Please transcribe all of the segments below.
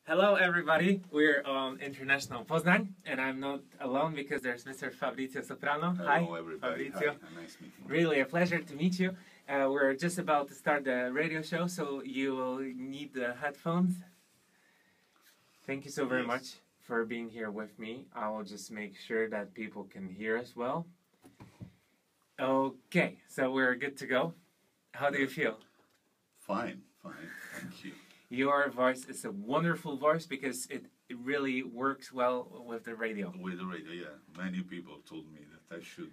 Hello, everybody. We're on International Poznań, and I'm not alone because there's Mr. Fabrizio Soprano. Hello, everybody. Fabrizio. Hi. Nice meeting you. Really a pleasure to meet you. We're just about to start the radio show, so you will need the headphones. Thank you so very much for being here with me. I will just make sure that people can hear us well. Okay, so we're good to go. How do you feel? Fine. Thank you. Your voice is a wonderful voice because it really works well with the radio. With the radio, yeah. Many people told me that I should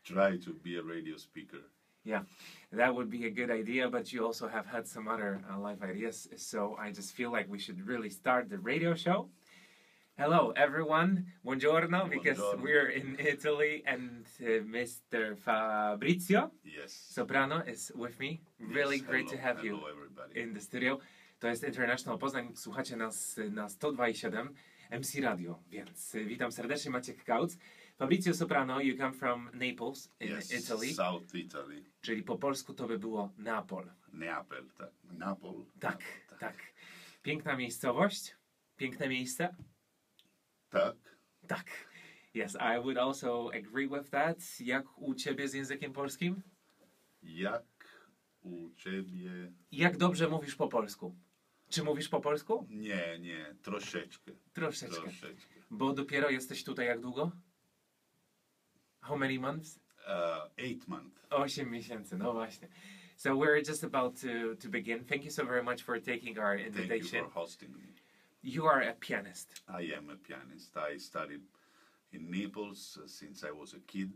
try to be a radio speaker. Yeah, that would be a good idea, but you also have had some other live ideas, so I just feel like we should really start the radio show. Hello, everyone. Buongiorno, because we're in Italy, and Mr. Fabrizio Soprano is with me. Really great to have you in the studio. To jest International Poznań, słuchacie nas na 102,7 MC Radio, więc witam serdecznie, Maciek Kautz. Fabrizio Soprano, you come from Naples in Italy. South Italy. Czyli po polsku to by było Napol. Neapel, tak. Napol. Tak. Piękna miejscowość, piękne miejsce. Tak. Yes, I would also agree with that. Jak u ciebie z językiem polskim? Jak u ciebie... Jak dobrze mówisz po polsku? Czy mówisz po polsku? Nie, troszeczkę. Bo dopiero jesteś tutaj jak długo? How many months? 8 months. 8 miesięcy, no właśnie. So we're just about to begin. Thank you so very much for taking our invitation. Thank you for hosting me. You are a pianist. I am a pianist. I studied in Naples since I was a kid.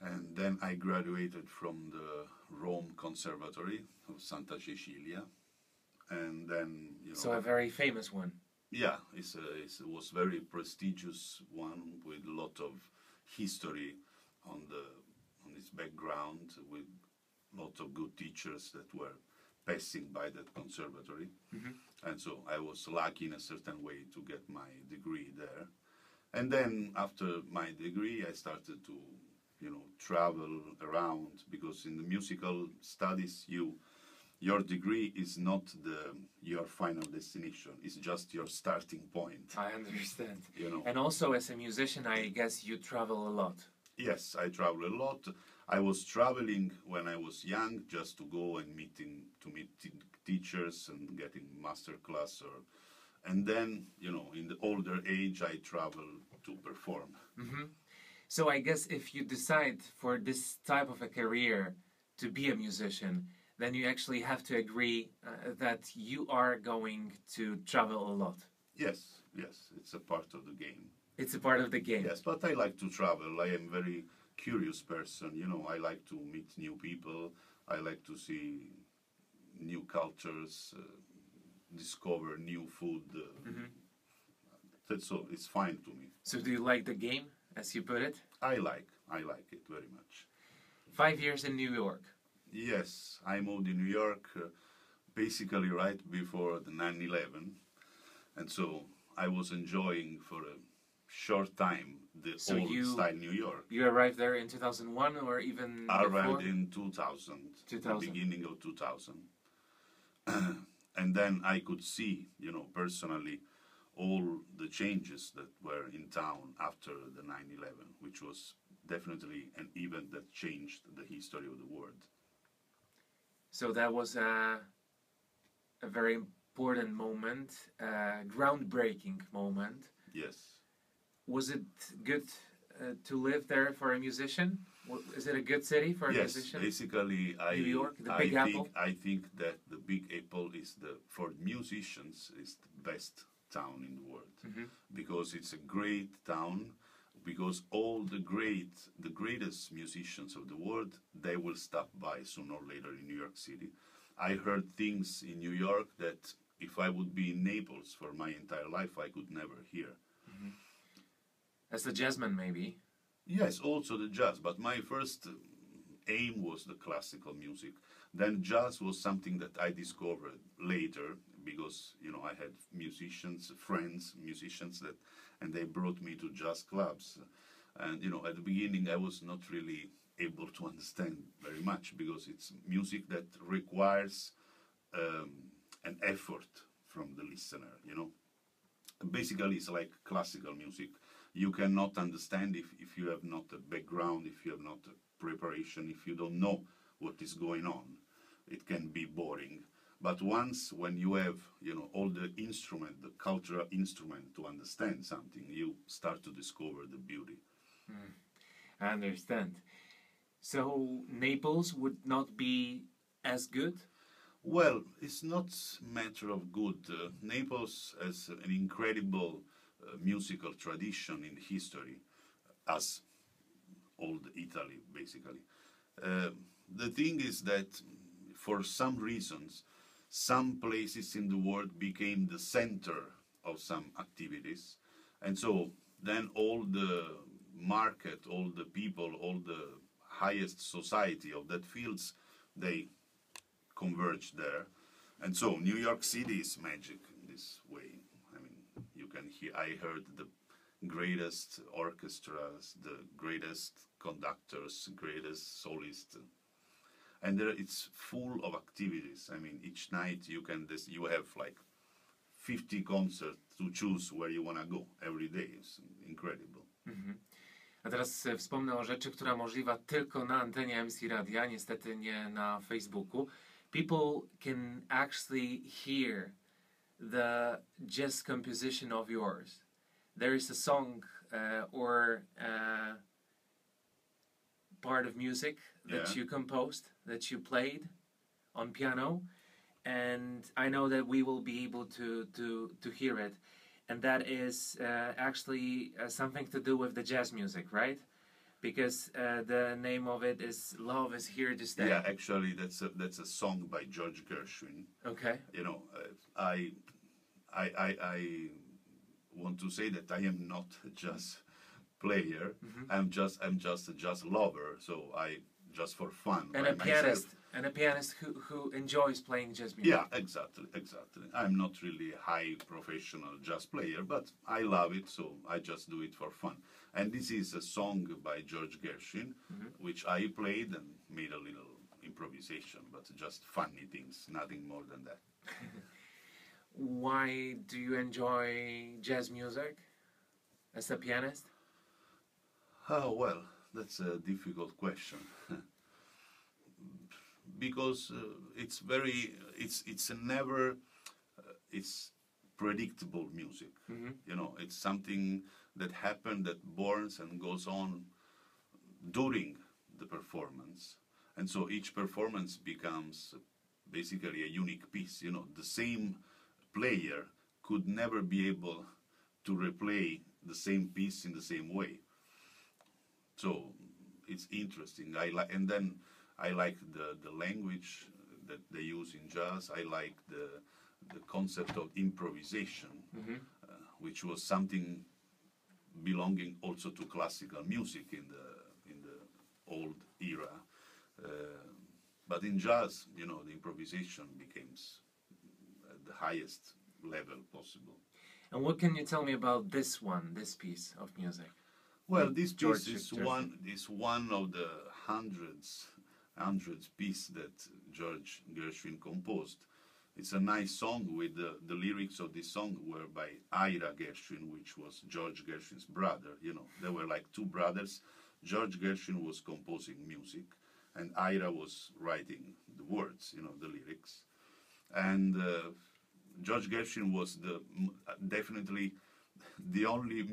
And then I graduated from the Rome Conservatory of Santa Cecilia. And then, So a very famous one. Yeah, it was very prestigious one with a lot of history on its background, with a lot of good teachers that were passing by that conservatory. Mm-hmm. And so I was lucky in a certain way to get my degree there. And then after my degree, I started to travel around, because in the musical studies, your degree is not your final destination. It's just your starting point. I understand. And also as a musician, I guess you travel a lot. Yes, I travel a lot. I was traveling when I was young, just to go and meet teachers and getting master class, and then in the older age, I travel to perform. Mm-hmm. So I guess if you decide for this type of a career to be a musician, then you actually have to agree that you are going to travel a lot. Yes, it's a part of the game. It's a part of the game. Yes, but I like to travel. I am a very curious person. I like to meet new people. I like to see new cultures, discover new food. So it's fine to me. So do you like the game, as you put it? I like it very much. 5 years in New York. Yes, I moved in New York basically right before the 9/11, and so I was enjoying for a short time the old style New York. You arrived there in 2001 or even I before? arrived in 2000, the beginning of 2000. And then I could see, personally, all the changes that were in town after the 9/11, which was definitely an event that changed the history of the world. So that was a very important moment, a groundbreaking moment. Yes. Was it good to live there for a musician? Is it a good city for a musician? Yes, basically, New York, the Big Apple? I think that the Big Apple for musicians is the best town in the world, because it's a great town. Because all the greatest musicians of the world, they will stop by sooner or later in New York City. I heard things in New York that if I would be in Naples for my entire life, I could never hear. Mm-hmm. As a jazzman, maybe? Yes, also the jazz. But my first aim was the classical music. Then jazz was something that I discovered later, because I had friends, musicians and they brought me to jazz clubs. And at the beginning I was not really able to understand very much, because it's music that requires an effort from the listener, you know. Basically, it's like classical music. You cannot understand if you have not a background, if you have not a preparation, if you don't know what is going on. It can be boring. But once, when you have, you know, all the instrument, the cultural instrument to understand something, you start to discover the beauty. I understand. So Naples would not be as good? Well, it's not a matter of good. Naples has an incredible musical tradition in history, as old Italy, basically. The thing is that for some reasons, some places in the world became the center of some activities. And so then all the market, all the people, all the highest society of that fields, they converge there. And so New York City is magic in this way. I mean, you can hear, I heard the greatest orchestras, the greatest conductors, greatest solists. And there it's full of activities. I mean, each night you have like 50 concerts to choose where you want to go every day. It's incredible. A teraz wspomnę o rzeczy, która możliwa tylko na antenie MC Radia, niestety nie na Facebooku. People can actually hear the jazz composition of yours. There is a song or part of music that you composed, that you played on piano, and I know that we will be able to hear it. And that is actually something to do with the jazz music, right? Because the name of it is "Love Is Here to Stay." Yeah, actually, that's a song by George Gershwin. Okay. You know, I want to say that I am not a jazz player. I'm just a jazz lover. So I just for fun. And a pianist who enjoys playing jazz music. Yeah, exactly. I'm not really a high professional jazz player, but I love it, so I just do it for fun. And this is a song by George Gershwin, which I played and made a little improvisation, but just funny things, nothing more than that. Why do you enjoy jazz music as a pianist? Oh, well, that's a difficult question. Because it's predictable music. You know, it's something that happened, that borns and goes on during the performance. And so each performance becomes basically a unique piece. You know, the same player could never be able to replay the same piece in the same way. So it's interesting. And then I like the language that they use in jazz. I like the concept of improvisation, which was something belonging also to classical music in the old era. But in jazz, you know, the improvisation becomes at the highest level possible. And what can you tell me about this piece of music? Well, this piece is one of the hundreds pieces that George Gershwin composed. It's a nice song with the lyrics of this song were by Ira Gershwin, which was George Gershwin's brother. You know, they were like two brothers. George Gershwin was composing music, and Ira was writing the words, you know, the lyrics. And George Gershwin was definitely the only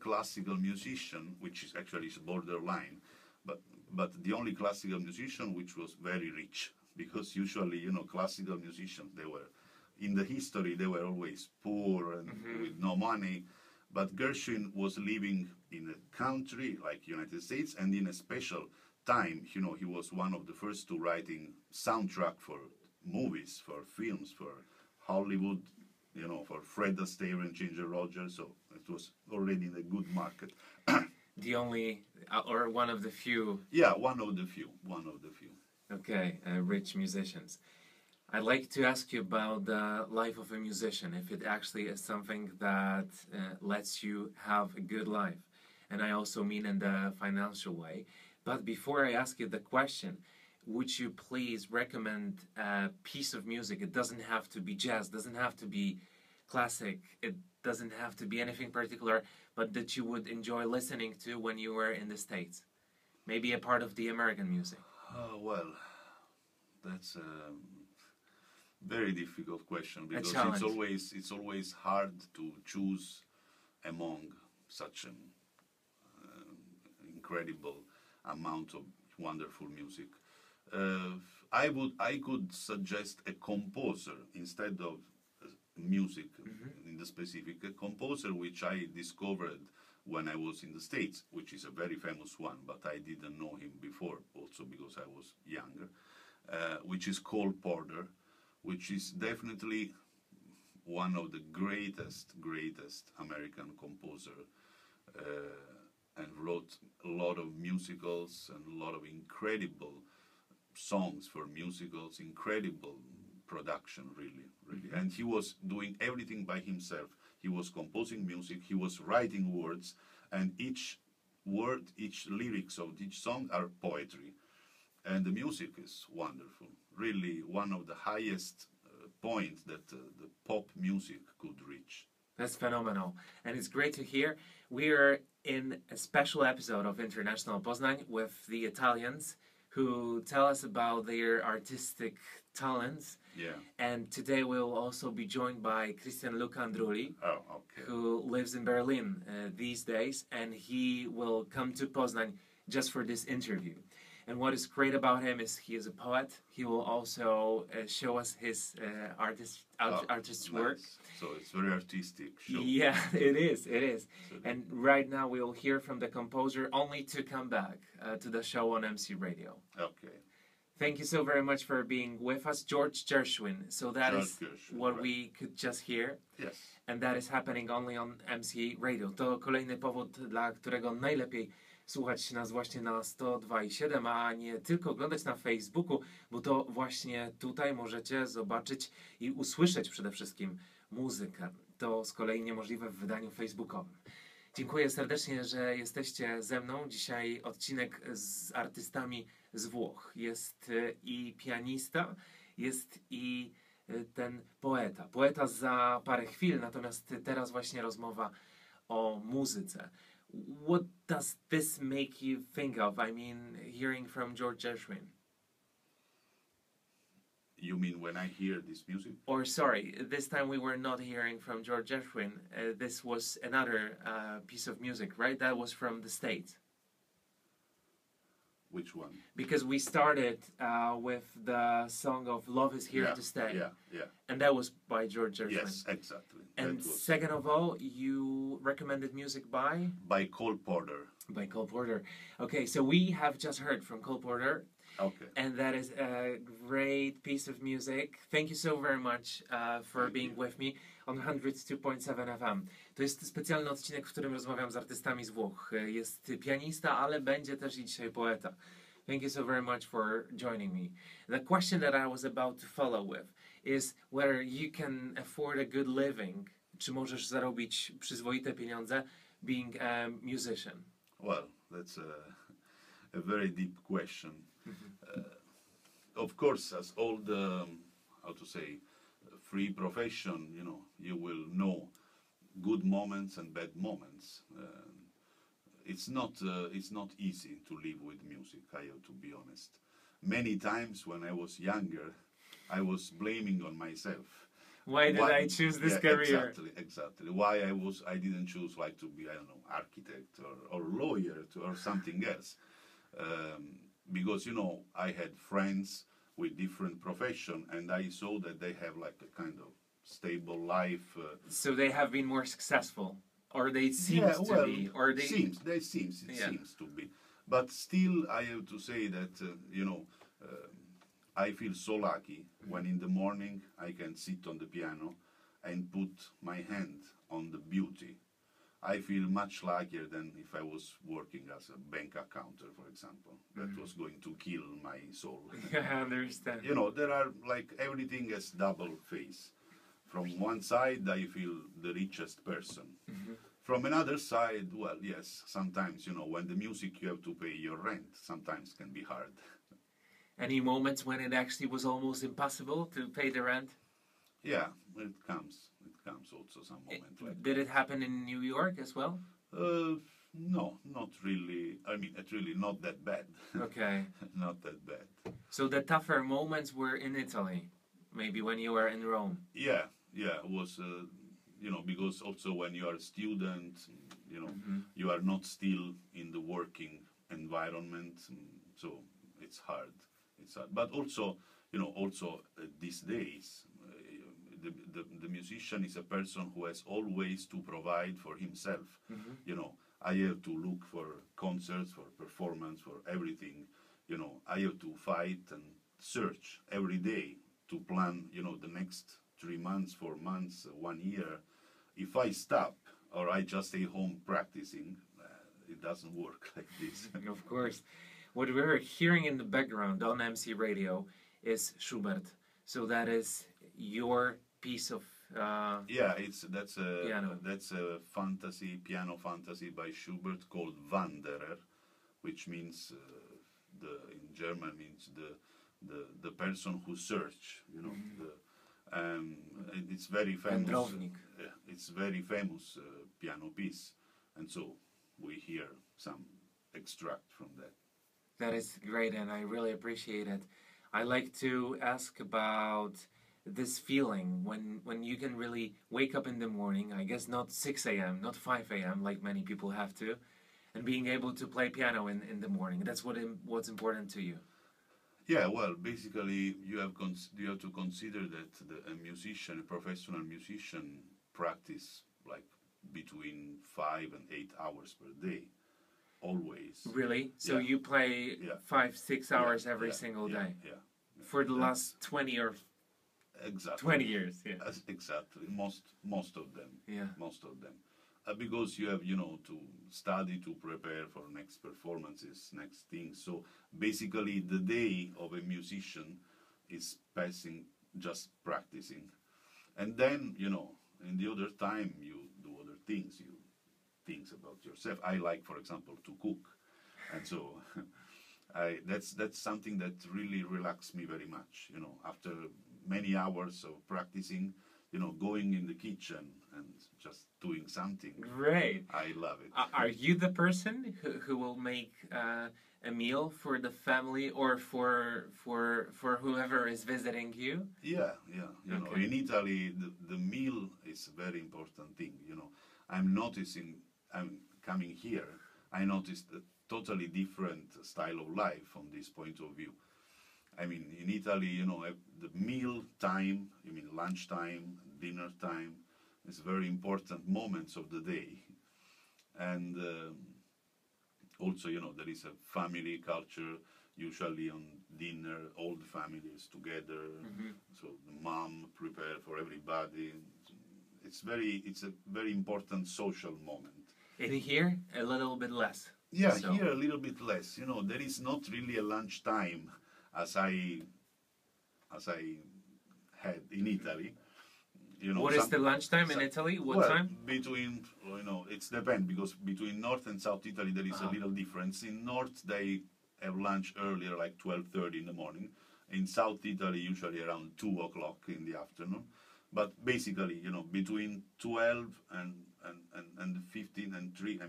classical musician, which is actually borderline, but the only classical musician which was very rich, because usually, you know, classical musicians, in the history, they were always poor and with no money. But Gershwin was living in a country like United States, and in a special time, you know, he was one of the first to writing soundtrack for movies, for films, for Hollywood, you know, for Fred Astaire and Ginger Rogers, so it was already in a good market. The only, or one of the few. Yeah, one of the few. Okay, rich musicians. I'd like to ask you about the life of a musician, if it actually is something that lets you have a good life. And I also mean in the financial way. But before I ask you the question, would you please recommend a piece of music? It doesn't have to be jazz, doesn't have to be classic, it doesn't have to be anything particular, but that you would enjoy listening to when you were in the States. Maybe a part of the American music. Well, that's a very difficult question because it's always hard to choose among such an incredible amount of wonderful music. I could suggest a composer instead of music in the specific. A composer which I discovered when I was in the States, which is a very famous one, but I didn't know him before, also because I was younger, which is Cole Porter, which is definitely one of the greatest American composer, and wrote a lot of musicals and a lot of incredible songs for musicals, incredible production, really. And he was doing everything by himself. He was composing music, he was writing words, and each word, each lyrics of each song are poetry. And the music is wonderful, really one of the highest points that the pop music could reach. That's phenomenal. And it's great to hear. We are in a special episode of International Poznań with the Italians who tell us about their artistic talents. Yeah. And today we'll also be joined by Christian Luca Andrulli, Okay. who lives in Berlin these days, and he will come to Poznań just for this interview. And what is great about him is he is a poet. He will also show us his artist's work. Nice. So it's very artistic show. Yeah, it is. And right now we will hear from the composer only to come back to the show on MC Radio. Okay. Thank you so very much for being with us, George Gershwin. So that is what we could just hear. Yes. And that is happening only on MC Radio. To kolejny powód, dla którego najlepiej słuchać nas właśnie na 102,7, a nie tylko oglądać na Facebooku, bo to właśnie tutaj możecie zobaczyć i usłyszeć przede wszystkim muzykę. To z kolei niemożliwe w wydaniu facebookowym. Dziękuję serdecznie, że jesteście ze mną. Dzisiaj odcinek z artystami z Włoch. Jest i pianista, jest i ten poeta. Poeta za parę chwil, natomiast teraz właśnie rozmowa o muzyce. What does this make you think of? I mean, hearing from George Gershwin. You mean when I hear this music? Or sorry, this time we were not hearing from George Gershwin. This was another piece of music, right? That was from the States. Which one? Because we started with the song of Love is Here to Stay. Yeah. And that was by George Gershwin. Yes, exactly. And second of all, you recommended music by? By Cole Porter. By Cole Porter. Okay, so we have just heard from Cole Porter. Okay. And that is a great piece of music. Thank you so very much for being with me on 102.7 FM. To jest specjalny odcinek, w którym rozmawiam z artystami z Włoch. Jest pianista, ale będzie też i dzisiaj poeta. Thank you so very much for joining me. The question that I was about to follow with is whether you can afford a good living. Czy możesz zarobić przyzwoite pieniądze being a musician? Well, that's a very deep question. Of course, as all the, free profession, you will know good moments and bad moments. It's not easy to live with music, I have to be honest. Many times when I was younger, I was blaming on myself. Why did I choose this career? Exactly. Why I didn't choose like to be, I don't know, architect or lawyer or something else. Because, I had friends with different profession and I saw that they have like a kind of stable life. So they have been more successful, or they seem to be, or they seems to be. But still, I have to say that I feel so lucky when in the morning I can sit on the piano and put my hand on the beauty. I feel much luckier than if I was working as a bank accountant, for example. That was going to kill my soul. I understand. There are like everything has double face. From one side, I feel the richest person. From another side, well, yes, sometimes, when the music you have to pay your rent, sometimes can be hard. Any moments when it actually was almost impossible to pay the rent? Yeah, it comes. It comes also some moment like Did that. it happen in New York as well? No, not really. I mean, it's really not that bad. Okay. Not that bad. So the tougher moments were in Italy, maybe when you were in Rome. Yeah, it was, because also when you are a student, you are not still in the working environment, so it's hard. It's hard. But also, these days, the musician is a person who has always to provide for himself. I have to look for concerts, for performance, for everything. I have to fight and search every day to plan, the next 3 months, 4 months, 1 year. If I stop or I just stay home practicing, it doesn't work like this. Of course. What we're hearing in the background on MC Radio is Schubert. So that is your piece of Yeah, piano. that's a piano fantasy by Schubert called Wanderer, which means in German means the person who search. And it's very famous. Wędrownik. It's very famous piano piece, and so we hear some extract from that. That is great, and I really appreciate it. I like to ask about this feeling when you can really wake up in the morning, I guess not 6 a.m., not 5 a.m. like many people have to, and being able to play piano in the morning. That's what's important to you. Yeah, well, basically you have to consider that a professional musician, practice like between 5 and 8 hours per day, always. Really? So Yeah. you play 5-6 hours every single day? Yeah. For the last 20 or Exactly. 20 years, yeah. Exactly. Most of them. Yeah. Most of them. Because you have, to study, to prepare for next performances, next things. So basically the day of a musician is passing just practicing. And then, in the other time you do other things. You think about yourself. I like, for example, to cook. And so that's something that really relaxes me very much. After many hours of practicing, going in the kitchen and just doing something. Great. I love it. Are you the person who will make a meal for the family or for whoever is visiting you? Yeah. Okay. In Italy, the meal is a very important thing. I'm coming here, I noticed a totally different style of life from this point of view. I mean, in Italy, the meal time, lunchtime, dinner time, is very important moments of the day. And also, there is a family culture. Usually on dinner, all the family is together. So the mom prepare for everybody. It's a very important social moment. In here, a little bit less. Yeah, So- here a little bit less. There is not really a lunch time as I had in Italy. What is the lunchtime in Italy? What time? Between, it's depend because between North and South Italy there is a little difference. In North they have lunch earlier, like 12:30 in the morning. In South Italy, usually around 2 o'clock in the afternoon. But basically, between 12 and 15 and 3,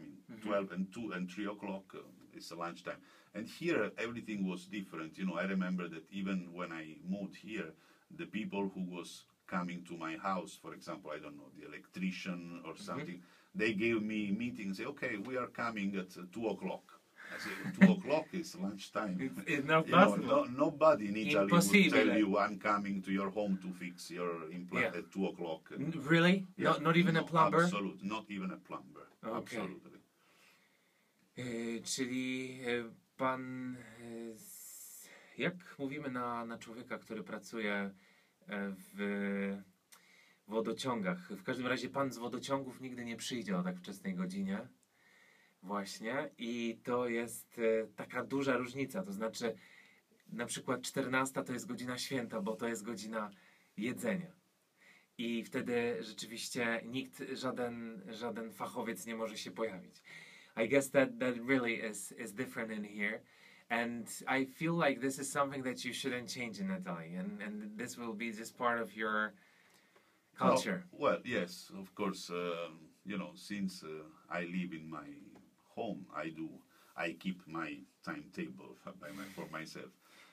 12 and 2 and 3 o'clock is the lunchtime. And here everything was different. I remember that even when I moved here, the people who was coming to my house, for example, I don't know, the electrician or something, they gave me meetings, say, okay, we are coming at 2 o'clock. I say, 2 o'clock is lunchtime. It's not possible. Nobody in Italy would Impossibile. tell you, I'm coming to your home to fix your implant at 2 o'clock. Really? Yeah, Not even a plumber? Absolutely, not even a plumber. Okay. Absolutely. Czyli pan, jak mówimy na człowieka, który pracuje w wodociągach? W każdym razie pan z wodociągów nigdy nie przyjdzie o tak wczesnej godzinie. Właśnie. I to jest taka duża różnica. To znaczy na przykład 14 to jest godzina święta, bo to jest godzina jedzenia. I wtedy rzeczywiście nikt, żaden fachowiec nie może się pojawić. I guess that really is different in here. And I feel like this is something that you shouldn't change in Italy, and this will be just part of your culture. Well, yes, of course. Since I live in my home, I keep my timetable for myself.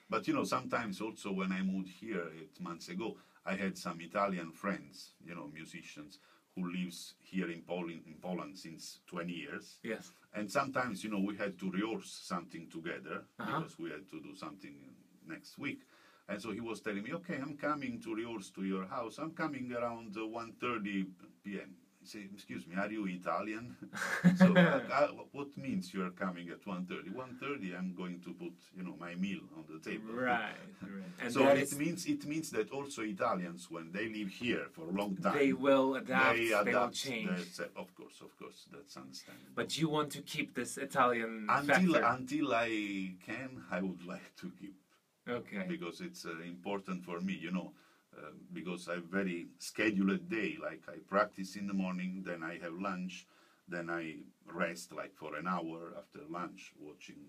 But sometimes also when I moved here 8 months ago, I had some Italian friends, musicians who lives here in Poland since 20 years. Yes. And sometimes, we had to rehearse something together because we had to do something next week. And so he was telling me, okay, I'm coming to rehearse to your house. I'm coming around 1:30 p.m. I say, excuse me, are you Italian? So what means you are coming at 1:30? 1:30, I'm going to put, my meal on the table. Right. And so it means that also Italians, when they live here for a long time, they will adapt. They will change. Of course, that's understandable. But you want to keep this Italian until I can, I would like to keep. Okay. Because it's important for me, because I have very scheduled day. Like I practice in the morning, then I have lunch, then I rest like for an hour after lunch, watching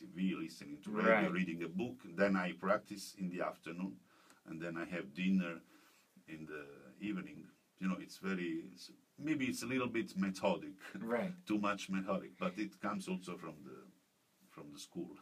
TV, listening to radio, reading a book. Then I practice in the afternoon, and then I have dinner in the evening. Maybe it's a little bit methodic, too much methodic, but it comes also from the school.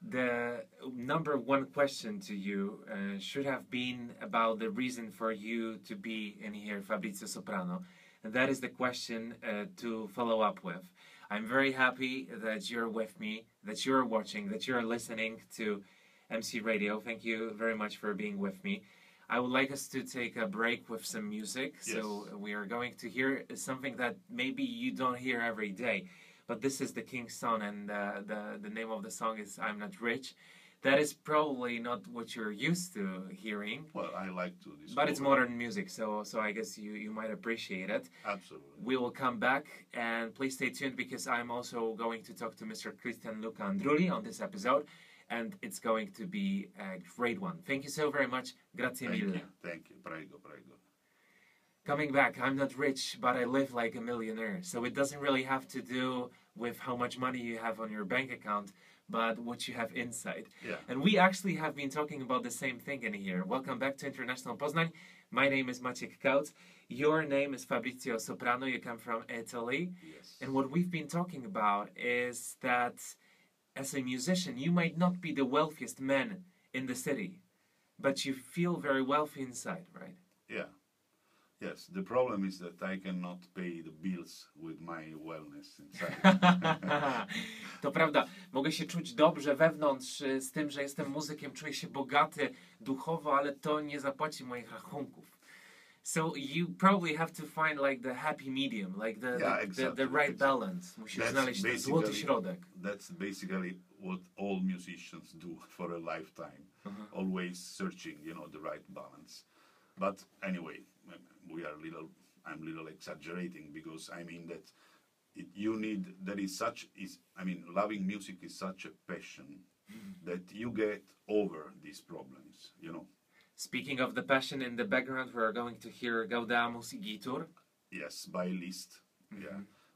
The number one question to you should have been about the reason for you to be in here, Fabrizio Soprano. And that is the question to follow up with. I'm very happy that you're with me, that you're watching, that you're listening to MC Radio. Thank you very much for being with me. I would like us to take a break with some music. Yes. So we are going to hear something that maybe you don't hear every day. But this is the King's Son, and the name of the song is I'm Not Rich. That is probably not what you're used to hearing. Well, I like to discover. But it's modern music, so I guess you might appreciate it. Absolutely. We will come back, and please stay tuned because I'm also going to talk to Mr. Christian Luca Andrulli on this episode, and it's going to be a great one. Thank you so very much. Grazie mille. Thank you. Prego. Coming back, I'm not rich, but I live like a millionaire. So it doesn't really have to do with how much money you have on your bank account, but what you have inside. Yeah. And we actually have been talking about the same thing in here. Welcome back to International Poznań. My name is Maciek Kaut. Your name is Fabrizio Soprano. You come from Italy. Yes. And what we've been talking about is that as a musician, you might not be the wealthiest man in the city, but you feel very wealthy inside, right? Yeah. Yes, the problem is that I cannot pay the bills with my wellness inside. To prawda, mogę się czuć dobrze wewnątrz z tym, że jestem muzykiem, czuję się bogaty duchowo, ale to nie zapłaci moich rachunków. So you probably have to find like the happy medium, like the right balance. Musisz znaleźć ten złoty środek. That's basically what all musicians do for a lifetime. Always searching, the right balance. But anyway, I'm a little exaggerating because I mean that loving music is such a passion that you get over these problems, Speaking of the passion, in the background we're going to hear Gaudamus Igitur. Yes, by Liszt,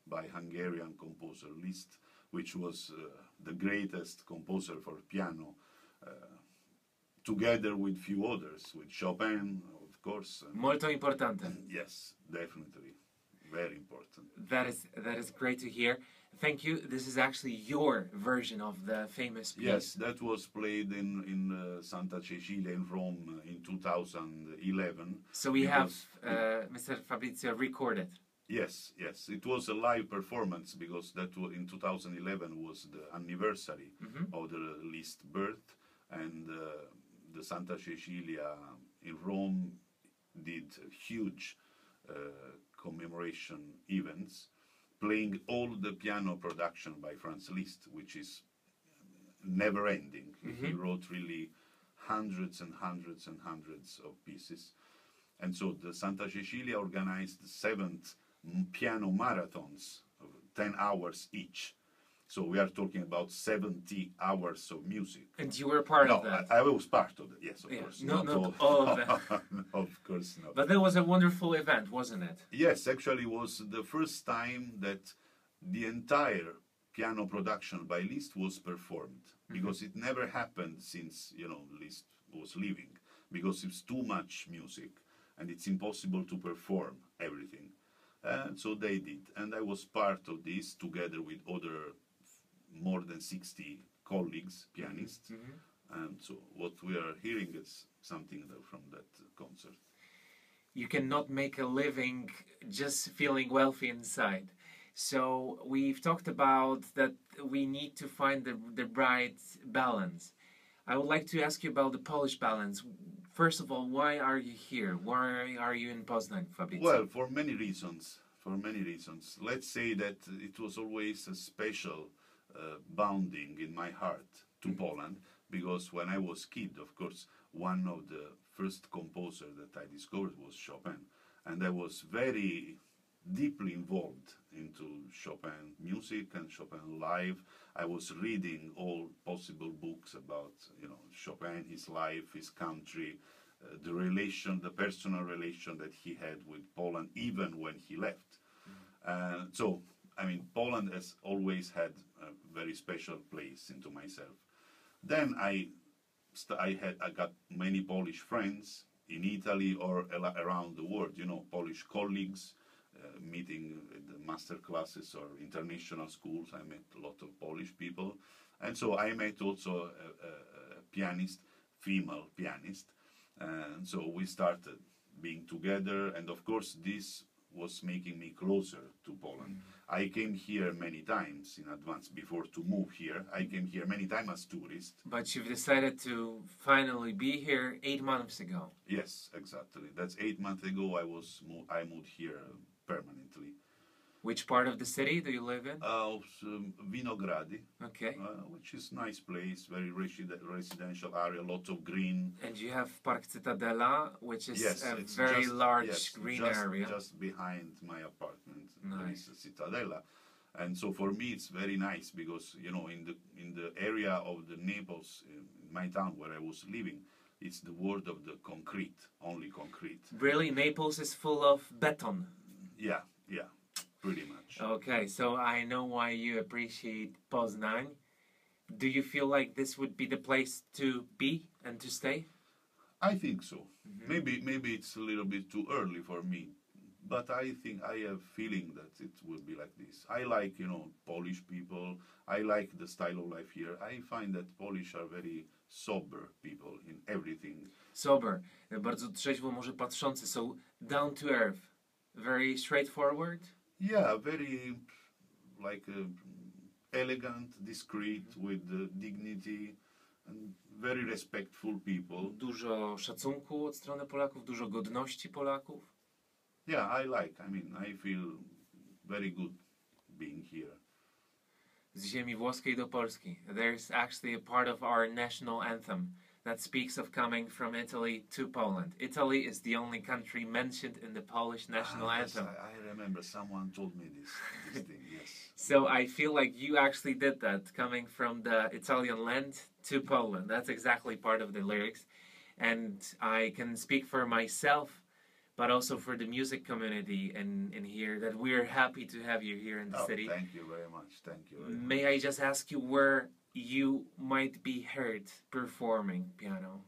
by Hungarian composer Liszt, which was the greatest composer for piano, together with few others, with Chopin, of course. Molto importante. Yes, definitely. Very important. That is great to hear. Thank you. This is actually your version of the famous piece. Yes, that was played in Santa Cecilia in Rome in 2011. So we have Mr. Fabrizio recorded. Yes. It was a live performance because in 2011 was the anniversary of the Liszt birth, and the Santa Cecilia in Rome did huge commemoration events, playing all the piano production by Franz Liszt, which is never ending. He wrote really hundreds and hundreds and hundreds of pieces. And so the Santa Cecilia organized 7 piano marathons of 10 hours each. So we are talking about 70 hours of music. And you were part of that? I was part of it, yes, of course. Not all of that. Of course not. But that was a wonderful event, wasn't it? Yes, actually it was the first time that the entire piano production by Liszt was performed because it never happened since, Liszt was living, because it's too much music and it's impossible to perform everything. And so they did. And I was part of this together with other more than 60 colleagues, pianists. And so what we are hearing is something from that concert. You cannot make a living just feeling wealthy inside. So we've talked about that we need to find the right balance. I would like to ask you about the Polish balance. First of all, why are you here? Why are you in Poznań, Fabrizio? Well, for many reasons. For many reasons. Let's say that it was always a special bounding in my heart to Poland, because when I was kid, of course, one of the first composer that I discovered was Chopin, and I was very deeply involved into Chopin music and Chopin live. I was reading all possible books about, Chopin, his life, his country, the personal relation that he had with Poland, even when he left. So, Poland has always had a very special place into myself. Then I got many Polish friends in Italy or around the world, Polish colleagues, meeting at the master classes or international schools. I met a lot of Polish people. And so I met also a pianist, female pianist. And so we started being together. And of course, this was making me closer to Poland. I came here many times in advance before to move here. I came here many times as tourist. But you've decided to finally be here 8 months ago. Yes, exactly. That's 8 months ago. I moved here permanently. Which part of the city do you live in? Vinogrady. Okay. Which is nice place, very residential area, lots of green. And you have Park Cytadela, which is Yes, a it's very large green area. Just behind my apartment, Nice. there is a Cytadela. And so for me it's very nice because, in the area of the Naples, in my town where I was living, it's the world of the concrete, only concrete. Really? Naples is full of beton? Yeah, pretty much. Okay, so I know why you appreciate Poznań. Do you feel like this would be the place to be and to stay? I think so. Maybe it's a little bit too early for me, but I think I have feeling that it will be like this. I like, Polish people. I like the style of life here. I find that Polish are very sober people in everything. Sober, bardzo trzeźwo może patrzący, so down to earth, very straightforward. Yeah, very elegant, discreet, with dignity, and very respectful people. Dużo szacunku od strony Polaków, dużo godności Polaków. Yeah, I feel very good being here. Z ziemi włoskiej do Polski. There's actually a part of our national anthem that speaks of coming from Italy to Poland. Italy is the only country mentioned in the Polish national anthem. Yes, I remember someone told me this thing, yes. So I feel like you actually did that, coming from the Italian land to Poland. That's exactly part of the lyrics. And I can speak for myself, but also for the music community in here, that we're happy to have you here in the city. Thank you very much. Thank you very much. May I just ask you where you might be heard performing piano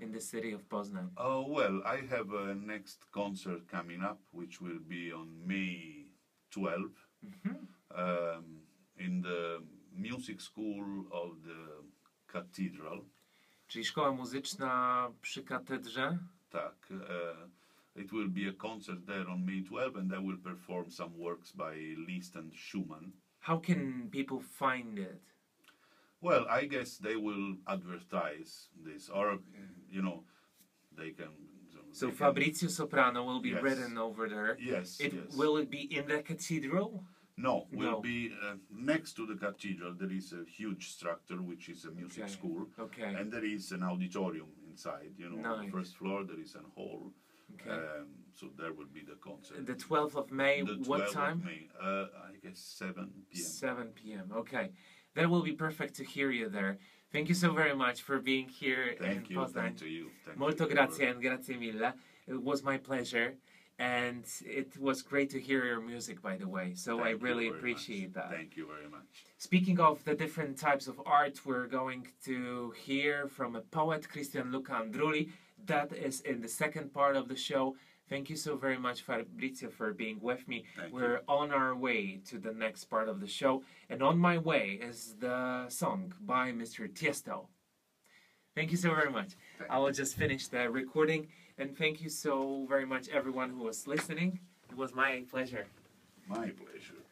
in the city of Poznań? Oh, well, I have a next concert coming up, which will be on May 12th, in the music school of the cathedral. Czyli szkoła muzyczna przy katedrze? Tak. It will be a concert there on May 12th, and I will perform some works by Liszt and Schumann. How can people find it? Well, I guess they will advertise this, or, they can... So Fabrizio Soprano will be written over there. Yes, Will it be in the cathedral? No, will be next to the cathedral. There is a huge structure, which is a music school. Okay. And there is an auditorium inside. Nice. On the first floor there is a hall. Okay. So there will be the concert. The 12th of May, what time? Of May, I guess 7 p.m. 7 p.m. Okay. That will be perfect to hear you there. Thank you so very much for being here in Poznań. Thank you. Molto grazie and grazie mille. It was my pleasure. And it was great to hear your music, by the way. So I really appreciate that. Thank you very much. Speaking of the different types of art, we're going to hear from a poet, Christian Luca Andrulli. That is in the second part of the show. Thank you so very much, Fabrizio, for being with me. We're on our way to the next part of the show. And on my way is the song by Mr. Tiesto. Thank you so very much. I will just finish the recording. And thank you so very much, everyone who was listening. It was my pleasure. My pleasure.